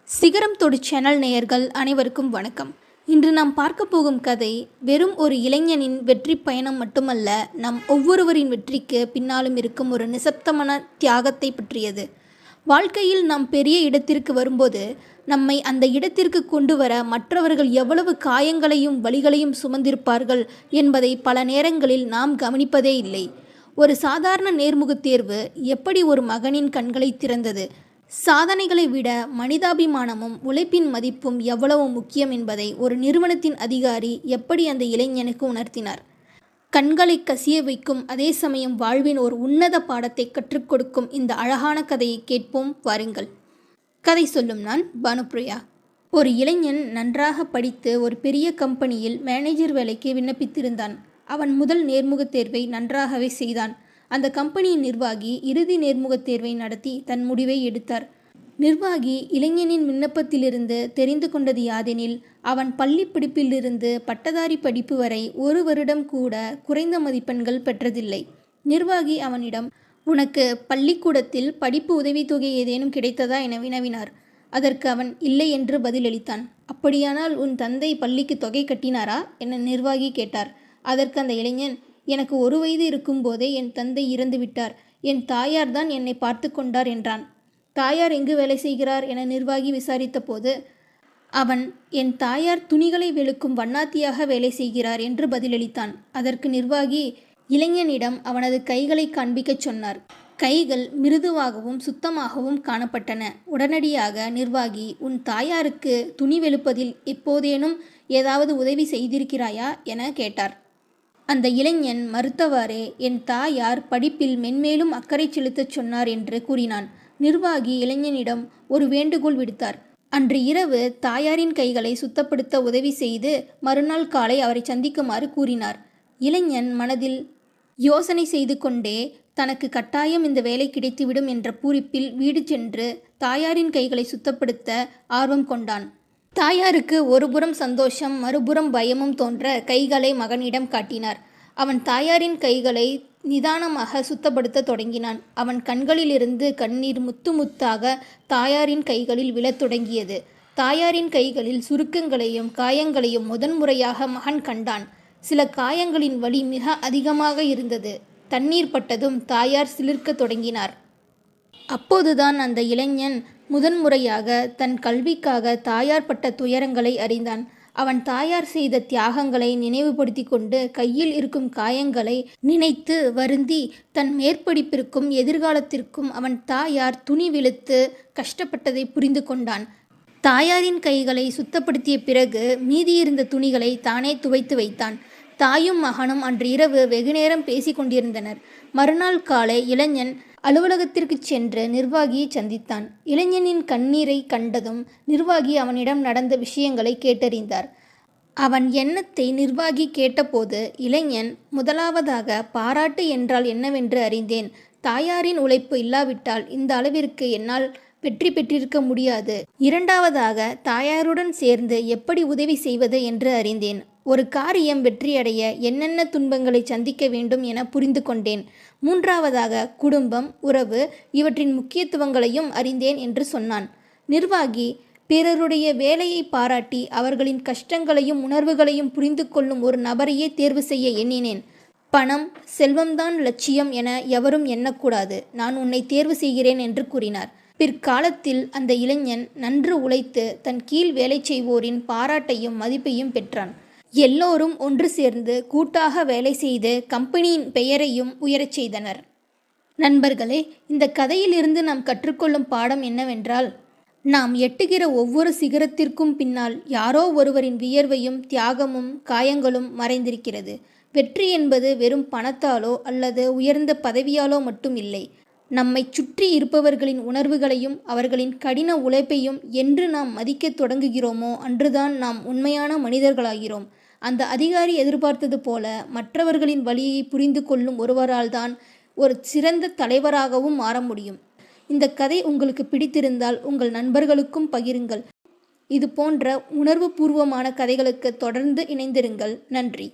சிகரம் தொடு சேனல் நேயர்கள் அனைவருக்கும் வணக்கம். இன்று நாம் பார்க்க போகும் கதை வெறும் ஒரு இளைஞனின் வெற்றி பயணம் மட்டுமல்ல, நம் ஒவ்வொருவரின் வெற்றிக்கு பின்னாலும் இருக்கும் ஒரு நிசப்தமான தியாகத்தை பற்றியது. வாழ்க்கையில் நாம் பெரிய இடத்திற்கு வரும்போது நம்மை அந்த இடத்திற்கு கொண்டு வர மற்றவர்கள் எவ்வளவு காயங்களையும் வலிகளையும் சுமந்திருப்பார்கள் என்பதை பல நேரங்களில் நாம் கவனிப்பதே இல்லை. ஒரு சாதாரண நேர்முகத் தேர்வு எப்படி ஒரு மகனின் கண்களை திறந்தது, சாதனைகளை விட மனிதாபிமானமும் உழைப்பின் மதிப்பும் எவ்வளவு முக்கியம் என்பதை ஒரு நிறுவனத்தின் அதிகாரி எப்படி அந்த இளைஞனுக்கு உணர்த்தினார். கண்களை கசிய வைக்கும், அதே சமயம் வாழ்வின் ஒரு உன்னத பாடத்தை கற்றுக் கொடுக்கும் இந்த அழகான கதையை கேட்போம் வாருங்கள். கதை சொல்லும் நான் பானுப்ரியா. ஒரு இளைஞன் நன்றாக படித்து ஒரு பெரிய கம்பெனியில் மேனேஜர் வேலைக்கு விண்ணப்பித்திருந்தான். அவன் முதல் நேர்முகத் தேர்வை நன்றாகவே செய்தான். அந்த கம்பெனியின் நிர்வாகி இறுதி நேர்முகத் தேர்வை நடத்தி தன் முடிவை எடுத்தார். நிர்வாகி இளைஞனின் விண்ணப்பத்திலிருந்து தெரிந்து கொண்டது யாதெனில், அவன் பள்ளி படிப்பிலிருந்து பட்டதாரி படிப்பு வரை ஒரு வருடம் கூட குறைந்த மதிப்பெண்கள் பெற்றதில்லை. நிர்வாகி அவனிடம், உனக்கு பள்ளிக்கூடத்தில் படிப்பு உதவித்தொகை ஏதேனும் கிடைத்ததா என வினவினார். அதற்கு அவன் இல்லை என்று பதிலளித்தான். அப்படியானால் உன் தந்தை பள்ளிக்கு தொகை கட்டினாரா என நிர்வாகி கேட்டார். அதற்கு அந்த இளைஞன், எனக்கு 1 வயது இருக்கும்போதே என் தந்தை இறந்துவிட்டார். என் தாயார் தான் என்னை பார்த்து கொண்டார் என்றான். தாயார் எங்கு வேலை செய்கிறார் என நிர்வாகி விசாரித்த போது அவன், என் தாயார் துணிகளை வெளுக்கும் வண்ணாத்தியாக வேலை செய்கிறார் என்று பதிலளித்தான். அதற்கு நிர்வாகி இளைஞனிடம் அவனது கைகளை காண்பிக்கச் சொன்னார். கைகள் மிருதுவாகவும் சுத்தமாகவும் காணப்பட்டன. உடனடியாக நிர்வாகி, உன் தாயாருக்கு துணி வெளுப்பதில் எப்போதேனும் ஏதாவது உதவி செய்திருக்கிறாயா என கேட்டார். அந்த இளைஞன் மறுத்தவாறே, என் தாயார் படிப்பில் மென்மேலும் அக்கறை செலுத்தச் சொன்னார் என்று கூறினான். நிர்வாகி இளைஞனிடம் ஒரு வேண்டுகோள் விடுத்தார். அன்று இரவு தாயாரின் கைகளை சுத்தப்படுத்த உதவி செய்து மறுநாள் காலை அவரை சந்திக்குமாறு கூறினார். இளைஞன் மனதில் யோசனை செய்து கொண்டே தனக்கு கட்டாயம் இந்த வேலை கிடைத்துவிடும் என்ற பூரிப்பில் வீடு சென்று தாயாரின் கைகளை சுத்தப்படுத்த ஆர்வம் கொண்டான். தாயாருக்கு ஒருபுறம் சந்தோஷம், மறுபுறம் பயமும் தோன்ற கைகளை மகனிடம் காட்டினார். அவன் தாயாரின் கைகளை நிதானமாக சுத்தப்படுத்த தொடங்கினான். அவன் கண்களிலிருந்து கண்ணீர் முத்து முத்தாக தாயாரின் கைகளில் விழத் தொடங்கியது. தாயாரின் கைகளில் சுருக்கங்களையும் காயங்களையும் முதன்முறையாக மகன் கண்டான். சில காயங்களின் வலி மிக அதிகமாக இருந்தது. தண்ணீர் பட்டதும் தாயார் சிலிர்க்க தொடங்கினார். அப்போதுதான் அந்த இளைஞன் முதன்முறையாக தன் கல்விக்காக தாயார் பட்ட துயரங்களை அறிந்தான். அவன் தாயார் செய்த தியாகங்களை நினைவுபடுத்தி கொண்டு கையில் இருக்கும் காயங்களை நினைத்து வருந்தி தன் மேற்படிப்பிற்கும் எதிர்காலத்திற்கும் அவன் தாயார் துணி வெளுத்து கஷ்டப்பட்டதை புரிந்து கொண்டான். தாயாரின் கைகளை சுத்தப்படுத்திய பிறகு மீதியிருந்த துணிகளை தானே துவைத்து வைத்தான். தாயும் மகனும் அன்று இரவு வெகுநேரம் பேசி கொண்டிருந்தனர். மறுநாள் காலை இளைஞன் அலுவலகத்திற்கு சென்று நிர்வாகியை சந்தித்தான். இளைஞனின் கண்ணீரை கண்டதும் நிர்வாகி அவனிடம் நடந்த விஷயங்களை கேட்டறிந்தார். அவன் எண்ணத்தை நிர்வாகி கேட்டபோது இளைஞன், முதலாவதாக பாராட்டு என்றால் என்னவென்று அறிந்தேன். தாயாரின் உழைப்பு இல்லாவிட்டால் இந்த அளவிற்கு என்னால் வெற்றி பெற்றிருக்க முடியாது. இரண்டாவதாக, தாயாருடன் சேர்ந்து எப்படி உதவி செய்வது என்று அறிந்தேன். ஒரு காரியம் வெற்றியடைய என்னென்ன துன்பங்களை சந்திக்க வேண்டும் என புரிந்து கொண்டேன். மூன்றாவதாக, குடும்பம், உறவு இவற்றின் முக்கியத்துவங்களையும் அறிந்தேன் என்று சொன்னான். நிர்வாகி பிறருடைய வேலையை பாராட்டி அவர்களின் கஷ்டங்களையும் உணர்வுகளையும் புரிந்து கொள்ளும் ஒரு நபரையே தேர்வு செய்ய எண்ணினேன். பணம், செல்வம்தான் லட்சியம் என எவரும் எண்ணக்கூடாது. நான் உன்னை தேர்வு செய்கிறேன் என்று கூறினார். பிற்காலத்தில் அந்த இளைஞன் நன்று உழைத்து தன் கீழ் வேலை செய்வோரின் பாராட்டையும் மதிப்பையும் பெற்றான். எல்லோரும் ஒன்று சேர்ந்து கூட்டாக வேலை செய்து கம்பெனியின் பெயரையும் உயரச் செய்தனர். நண்பர்களே, இந்த கதையிலிருந்து நாம் கற்றுக்கொள்ளும் பாடம் என்னவென்றால், நாம் எட்டுகிற ஒவ்வொரு சிகரத்திற்கும் பின்னால் யாரோ ஒருவரின் வியர்வையும் தியாகமும் காயங்களும் மறைந்திருக்கிறது. வெற்றி என்பது வெறும் பணத்தாலோ அல்லது உயர்ந்த பதவியாலோ மட்டும் இல்லை. நம்மை சுற்றி இருப்பவர்களின் உணர்வுகளையும் அவர்களின் கடின உழைப்பையும் என்று நாம் மதிக்க தொடங்குகிறோமோ அன்றுதான் நாம் உண்மையான மனிதர்களாகிறோம். அந்த அதிகாரி எதிர்பார்த்தது போல மற்றவர்களின் வலியை புரிந்து கொள்ளும் ஒருவரால் தான் ஒரு சிறந்த தலைவராகவும் மாற முடியும். இந்த கதை உங்களுக்கு பிடித்திருந்தால் உங்கள் நண்பர்களுக்கும் பகிருங்கள். இது போன்ற உணர்வு பூர்வமான கதைகளுக்கு தொடர்ந்து இணைந்திருங்கள். நன்றி.